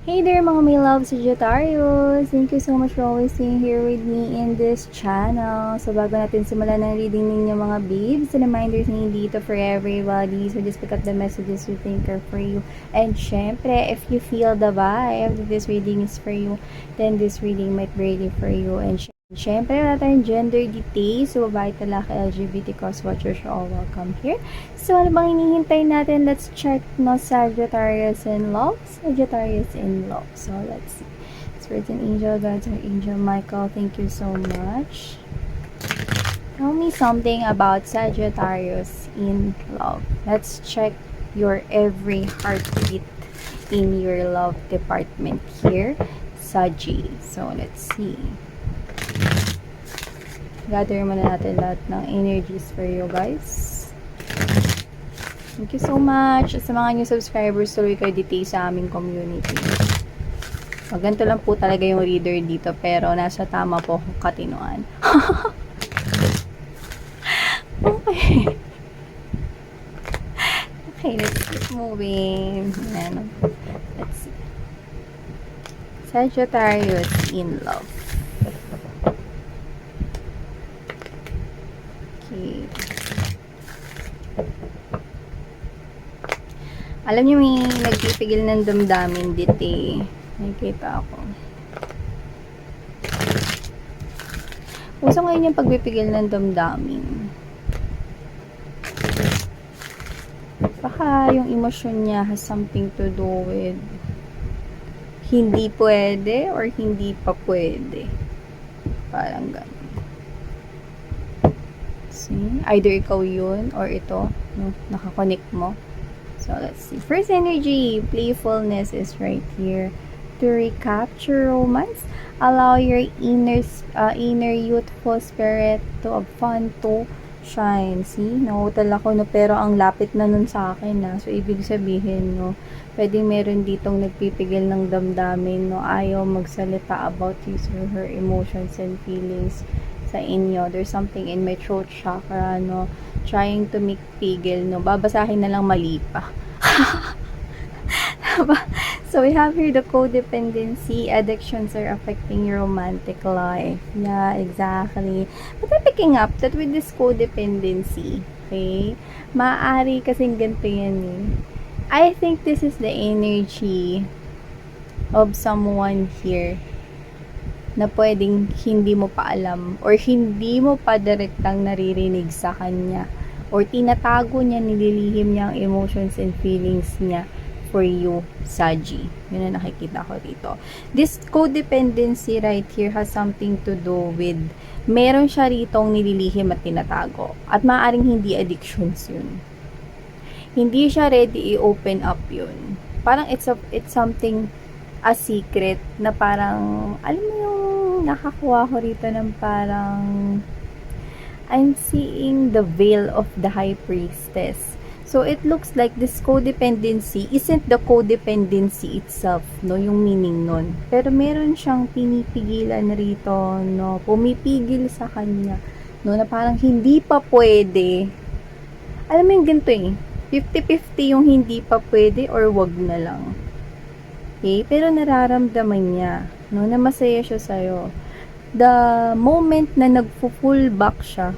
Hey there mga may love Sagittarius! Thank you so much for always being here with me in this channel. So bago natin simulan ng reading ninyo mga babes, the reminders na dito for everybody. So just pick up the messages you think are for you. And syempre, if you feel the vibe that this reading is for you, then this reading might be ready for you. And syempre, wala tayong gender details. So babae, talaki, LGBT cause watchers are all welcome here. So, ano bang hinihintay natin? Let's check no Sagittarius in love. Sagittarius in love. So, let's see. Spirit and Angel, God's our Angel Michael, thank you so much. Tell me something about Sagittarius in love. Let's check your every heartbeat in your love department here. Saggy. So, let's see. Gather muna natin lahat ng energies for you guys. Thank you so much. Sa mga new subscribers, tuloy kayo dito sa aming community. Ganito lang po talaga yung reader dito, pero nasa tama po kung katinuan. Okay. Okay, let's keep moving. Let's see. Sagittarius in love. Okay. Alam niyo, may nagpipigil ng damdamin dito eh. Nakikita ako. Uso ngayon yung pagpipigil ng damdamin. Baka yung emosyon niya has something to do with hindi pwede or hindi pa pwede. Parang gano'n. See? Either ikaw yun or ito, no, nakakonect mo. So, let's see. First energy, playfulness is right here. To recapture romance, allow your inner youthful spirit to have fun to shine. See? Nautal ako, no? Pero ang lapit na nun sa akin, na. So, ibig sabihin, no? Pwedeng meron ditong nagpipigil ng damdamin, no? Ayaw magsalita about his or her emotions and feelings sa inyo. There's something in my throat chakra, no? Trying to make pigil, no? Babasahin na lang mali pa. So, we have here the codependency. Addictions are affecting your romantic life. Yeah, exactly. But I'm picking up that with this codependency, okay? Maaari kasing ganito yan eh. I think this is the energy of someone here na pwedeng hindi mo pa alam or hindi mo pa direktang naririnig sa kanya or tinatago niya, nililihim niya ang emotions and feelings niya for you, Saji. Yun na nakikita ko dito. This codependency right here has something to do with meron siya ritong nililihim at tinatago at maaaring hindi addictions yun. Hindi siya ready i-open up yun. Parang it's something a secret na parang alam mo yung nakakuha ko rito ng parang I'm seeing the veil of the high priestess. So, it looks like this codependency isn't the codependency itself, no? Yung meaning nun. Pero meron siyang pinipigilan rito, no? Pumipigil sa kanya, no? Na parang hindi pa pwede. Alam mo yung ganito eh. 50-50 yung hindi pa pwede or wag na lang. Okay? Pero nararamdaman niya, no? Na masaya siya sa'yo. The moment na nagpo-pull back siya,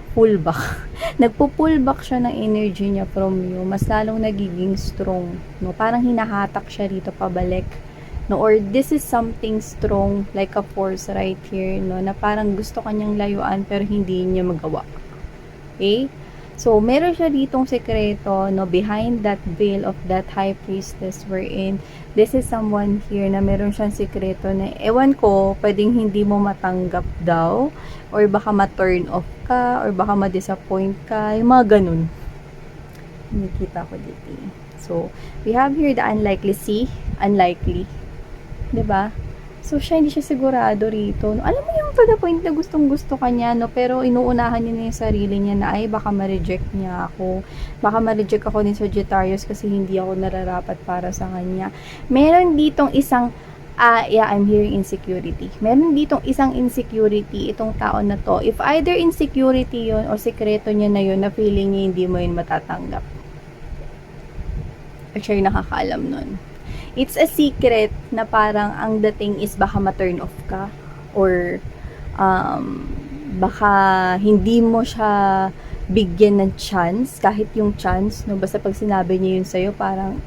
nagpo-pull back siya ng energy niya from you, mas lalong nagiging strong, no? Parang hinahatak siya rito pabalik, no? Or this is something strong, like a force right here, no? Na parang gusto kanyang layuan, pero hindi niya magawa. Okay? So, meron siya ditong sekreto, no, behind that veil of that high priestess we're in. This is someone here na meron siyang sekreto na, ewan ko, pwedeng hindi mo matanggap daw, or baka ma-turn off ka, or baka ma-disappoint ka, yung mga ganun. Nakikita ko dito. So, we have here the unlikely. See? Unlikely. Diba? So, hindi siya sigurado rito. No? Alam mo yung to the point na gustong-gusto ka niya, no? Pero inuunahan niya na yung sarili niya na, ay, baka ma-reject niya ako. Baka ma-reject ako ni Sagittarius kasi hindi ako nararapat para sa kanya. Meron ditong isang, I'm hearing insecurity. Meron ditong isang insecurity itong tao na to. If either insecurity yun o sekreto niya na yun, na feeling niya hindi mo yun matatanggap. Actually, nakakaalam nun. It's a secret na parang ang dating is baka ma-turn off ka or baka hindi mo siya bigyan ng chance, kahit yung chance, no? Basta pag sinabi niya yun sa'yo, parang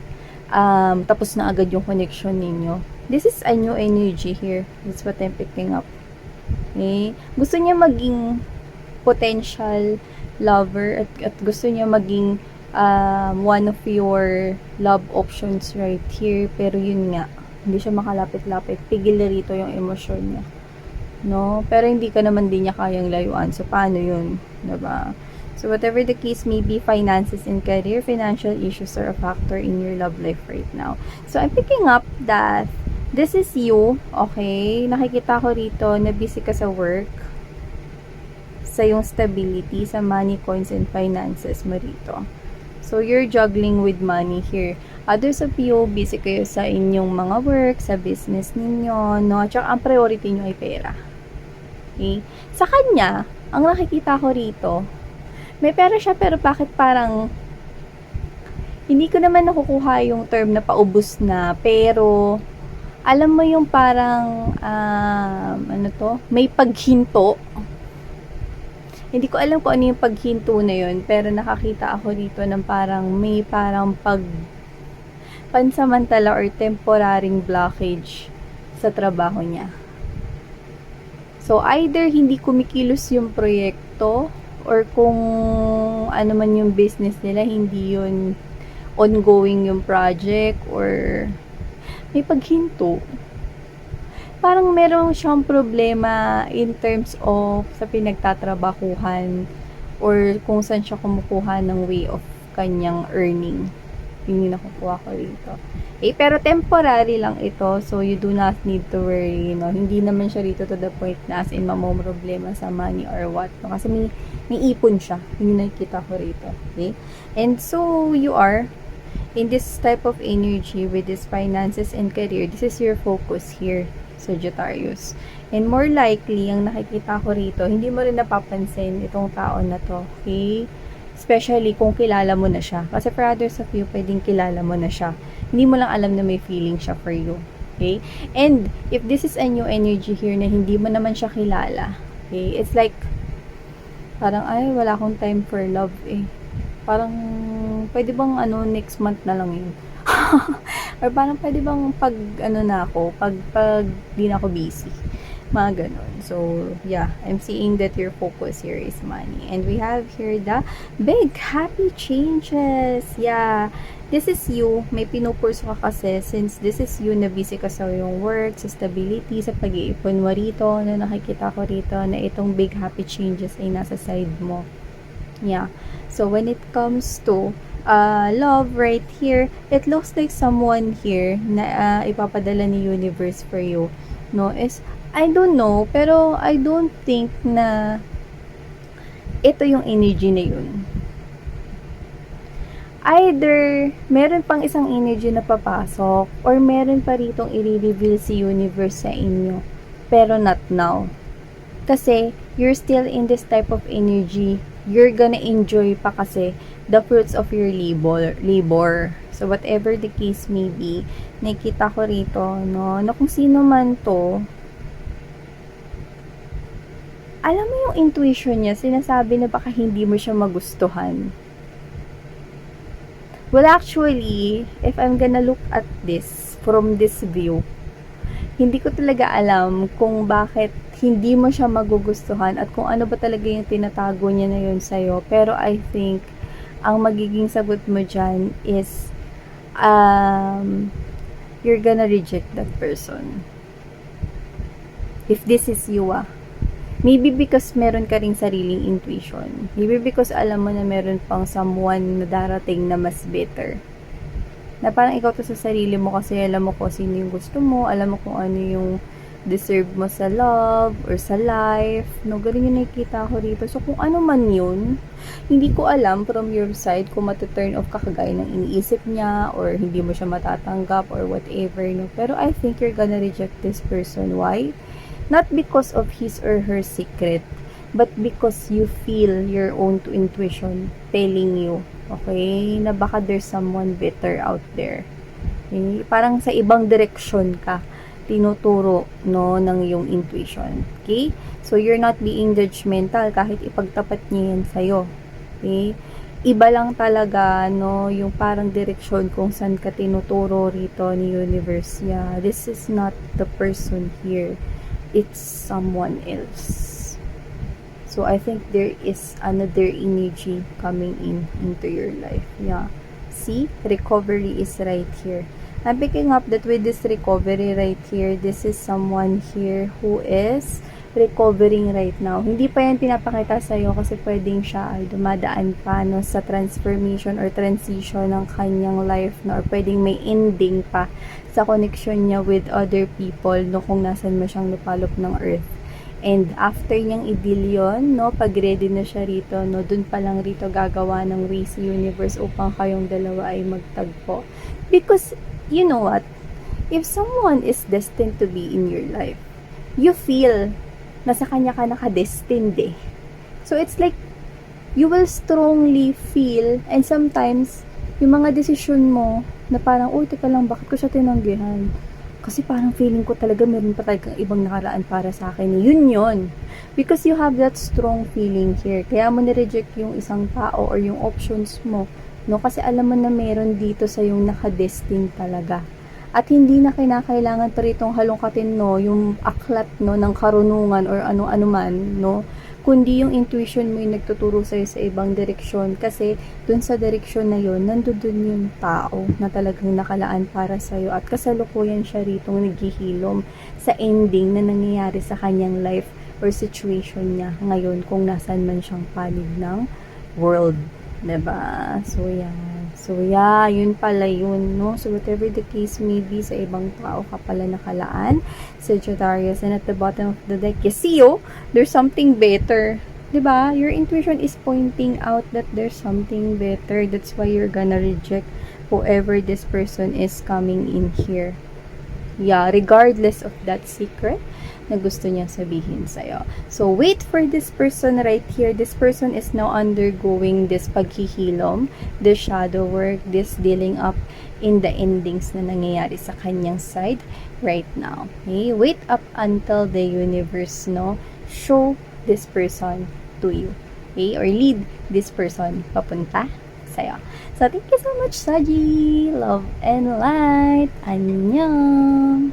tapos na agad yung connection ninyo. This is a new energy here. That's what I'm picking up. Okay? Gusto niya maging potential lover at gusto niya maging one of your love options right here. Pero yun nga, hindi siya makalapit-lapit. Pigil na rito yung emosyon niya. No? Pero hindi ka naman din niya kayang layuan. So, paano yun? Diba? So, whatever the case may be, finances and career, financial issues are a factor in your love life right now. So, I'm picking up that this is you, okay? Nakikita ko rito na busy ka sa work, sa yung stability, sa money, coins, and finances mo rito. So, you're juggling with money here. Others of you, busy kayo sa inyong mga work, sa business ninyo, no? At ang priority nyo ay pera. Okay? Sa kanya, ang nakikita ko rito, may pera siya pero bakit parang hindi ko naman nakukuha yung term na paubos na, pero alam mo yung parang may paghinto. Hindi ko alam kung ano yung paghinto na yun, pero nakakita ako dito ng parang may parang pansamantala or temporaring blockage sa trabaho niya. So, either hindi kumikilos yung proyekto or kung ano man yung business nila, hindi yun ongoing yung project or may paghinto. Parang meron siyang problema in terms of sa pinagtatrabahuhan or kung saan siya kumukuha ng way of kanyang earning. Yun yung nakukuha ko rito. Pero temporary lang ito, so you do not need to worry, no? Hindi naman siya rito to the point na as in problema sa money or what, no? Kasi may ipon siya. Yun yung nakikita ko rito, okay? And so, you are in this type of energy with this finances and career. This is your focus here, Sagittarius. And more likely, ang nakikita ko rito, hindi mo rin napapansin itong tao na to, okay? Especially kung kilala mo na siya. Kasi for others of you, pwedeng kilala mo na siya. Hindi mo lang alam na may feeling siya for you. Okay? And if this is a new energy here na hindi mo naman siya kilala, okay? It's like, parang, ay, wala akong time for love eh. Parang, pwede bang next month na lang yun? Or parang pwede bang pag di na ako busy. Mga ganun. So, yeah, I'm seeing that your focus here is money. And we have here the big happy changes. Yeah, this is you. May pinupurso ka kasi since this is you na busy ka sa yung work, sa stability, sa pag-iipon mo rito, na nakikita ko rito na itong big happy changes ay nasa side mo. Yeah. So, when it comes to love right here, it looks like someone here na ipapadala ni universe for you, no, is I don't know, pero I don't think na ito yung energy na yun. Either meron pang isang energy na papasok or meron pa ritong i-reveal si universe sa inyo, pero not now. Kasi you're still in this type of energy. You're gonna enjoy pa kasi the fruits of your labor. So whatever the case may be, nakita ko rito, no, na kung sino man to, alam mo yung intuition niya, sinasabi na baka hindi mo siya magustuhan. Well, actually, if I'm gonna look at this from this view, hindi ko talaga alam kung bakit hindi mo siya magugustuhan at kung ano ba talaga yung tinatago niya na yun sa'yo. Pero I think, ang magiging sagot mo dyan is, you're gonna reject that person. If this is you, maybe because meron ka ring sariling intuition. Maybe because alam mo na meron pang someone na darating na mas better. Na parang ikaw to sa sarili mo kasi alam mo kung sino yung gusto mo, alam mo kung ano yung deserve mo sa love or sa life. No, ganun yung nakikita ko rito. So, kung ano man yun, hindi ko alam from your side kung matuturn off ka kagaya ng iniisip niya or hindi mo siya matatanggap or whatever. No? Pero I think you're gonna reject this person. Why? Not because of his or her secret, but because you feel your own intuition telling you, okay, na baka there's someone better out there. Okay? Parang sa ibang direksyon ka tinuturo, no, ng iyong intuition. Okay? So, you're not being judgmental kahit ipagtapat niya yan sa'yo. Okay? Iba lang talaga, no, yung parang direksyon kung saan ka tinuturo rito ni universe. Yeah, this is not the person here. It's someone else. So, I think there is another energy coming into your life. Yeah. See? Recovery is right here. I'm picking up that with this recovery right here, this is someone here who is recovering right now. Hindi pa yan pinapakita sa'yo kasi pwedeng siya ay dumadaan pa, no, sa transformation or transition ng kanyang life, no, or pwedeng may ending pa sa connection niya with other people, no, kung nasan mo siyang lupalop ng earth. And after niyang i-deal yun, no, pag ready na siya rito, no, dun pa lang rito gagawa ng way si universe upang kayong dalawa ay magtagpo. Because, you know what? If someone is destined to be in your life, you feel na sa kanya ka nakadestined eh. So, it's like, you will strongly feel, and sometimes, yung mga desisyon mo, na parang, oh, teka lang, bakit ko siya tinanggihan? Kasi parang feeling ko talaga meron pa talagang ibang nakaraan para sa akin. Yun. Because you have that strong feeling here. Kaya mo nireject yung isang tao or yung options mo. No? Kasi alam mo na meron dito sa yung nakadestined talaga. At hindi na kinakailangan pa ritong halongkatin, no, yung aklat, no, ng karunungan or ano-ano man, no, kundi yung intuition mo yung nagtuturo sa'yo sa ibang direksyon. Kasi dun sa direksyon na yun, nandun yung tao na talagang nakalaan para sa'yo. At kasalukuyan siya ritong naghihilom sa ending na nangyayari sa kanyang life or situation niya ngayon kung nasan man siyang panig ng world. Diba? So, yeah, yun pala yun, no? So, whatever the case may be, sa ibang tao ka pala nakalaan, Sagittarius, and at the bottom of the deck, you see, oh, there's something better. Diba? Your intuition is pointing out that there's something better. That's why you're gonna reject whoever this person is coming in here. Yeah, regardless of that secret na gusto niya sabihin sa'yo. So, wait for this person right here. This person is now undergoing this paghihilom, this shadow work, this dealing up in the endings na nangyayari sa kanyang side right now. Okay? Wait up until the universe, no, show this person to you. Okay? Or lead this person papunta sa'yo. So, thank you so much, Saji. Love and light. Annyeong.